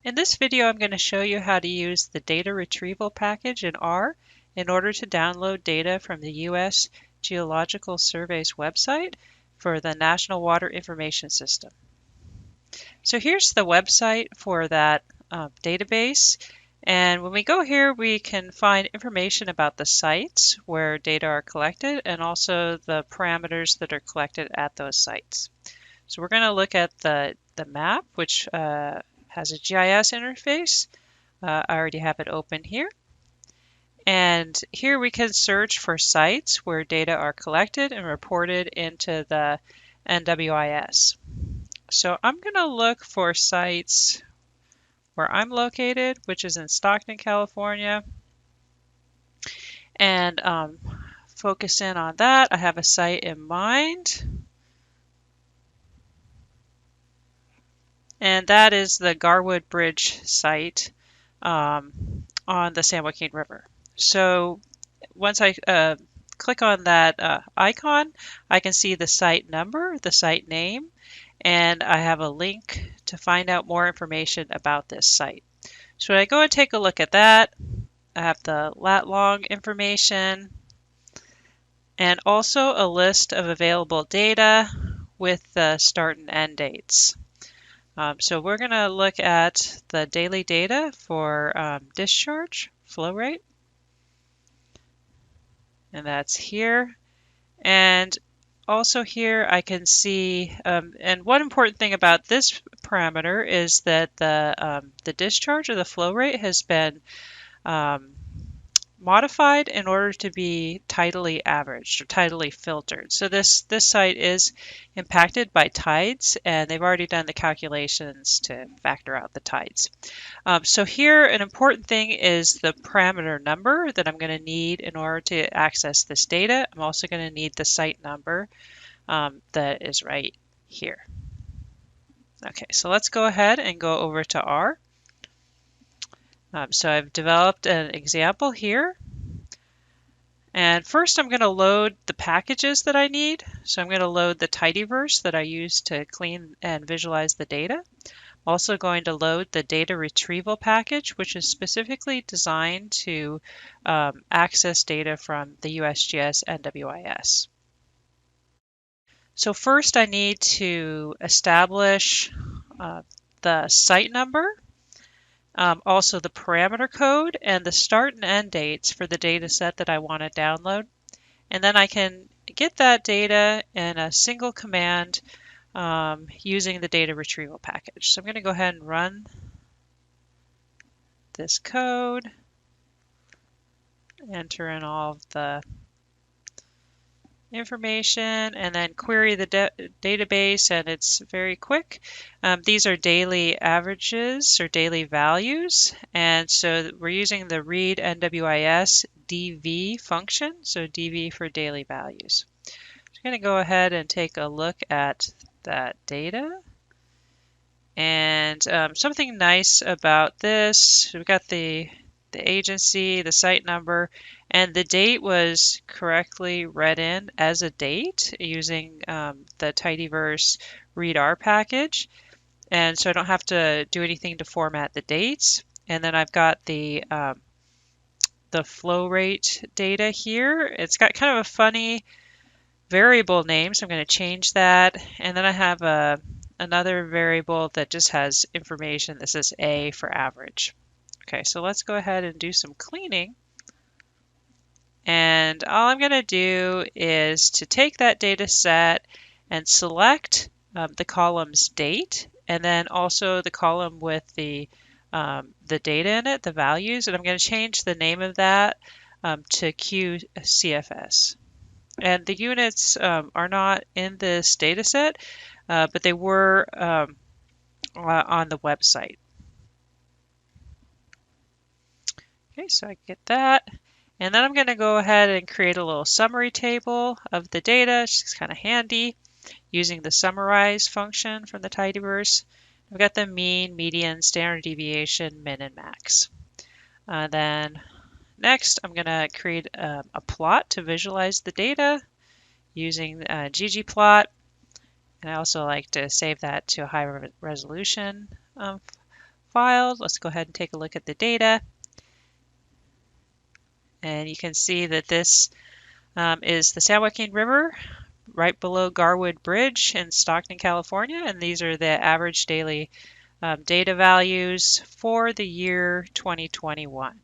In this video, I'm going to show you how to use the data retrieval package in R in order to download data from the U.S. Geological Survey's website for the National Water Information System. So here's the website for that database. And when we go here, we can find information about the sites where data are collected and also the parameters that are collected at those sites. So we're going to look at the map, which has a GIS interface. I already have it open here. And here we can search for sites where data are collected and reported into the NWIS. So I'm going to look for sites where I'm located, which is in Stockton, California, and focus in on that. I have a site in mind, and that is the Garwood Bridge site on the San Joaquin River. So once I click on that icon, I can see the site number, the site name, and I have a link to find out more information about this site. So when I go and take a look at that, I have the lat long information and also a list of available data with the start and end dates. So we're going to look at the daily data for discharge flow rate, and that's here. And also here I can see, and one important thing about this parameter is that the discharge or the flow rate has been modified in order to be tidally averaged or tidally filtered. So this site is impacted by tides, and they've already done the calculations to factor out the tides. So here an important thing is the parameter number that I'm going to need in order to access this data. I'm also going to need the site number that is right here. Okay, so let's go ahead and go over to R. So I've developed an example here. And first I'm going to load the packages that I need. So I'm going to load the tidyverse that I use to clean and visualize the data. I'm also going to load the data retrieval package, which is specifically designed to access data from the USGS NWIS. So first I need to establish the site number, also the parameter code and the start and end dates for the data set that I want to download. And then I can get that data in a single command using the data retrieval package. So I'm going to go ahead and run this code, enter in all of the information, and then query the database, and it's very quick. These are daily averages or daily values, and so we're using the read NWIS DV function, so DV for daily values. I'm going to go ahead and take a look at that data. And something nice about this, we've got the agency, the site number, and the date was correctly read in as a date using the tidyverse readr package. And so I don't have to do anything to format the dates. And then I've got the flow rate data here. It's got kind of a funny variable name, so I'm going to change that. And then I have another variable that just has information that says A for average. Okay, so let's go ahead and do some cleaning. And all I'm going to do is to take that data set and select the column's date, and then also the column with the data in it, the values, and I'm going to change the name of that to QCFS. And the units are not in this data set, but they were on the website. Okay, so I get that. And then I'm going to go ahead and create a little summary table of the data, which is kind of handy, using the summarize function from the tidyverse. I've got the mean, median, standard deviation, min, and max. Then next, I'm going to create a plot to visualize the data using ggplot. And I also like to save that to a high resolution filed. Let's go ahead and take a look at the data. And you can see that this is the San Joaquin River right below Garwood Bridge in Stockton, California. And these are the average daily data values for the year 2021.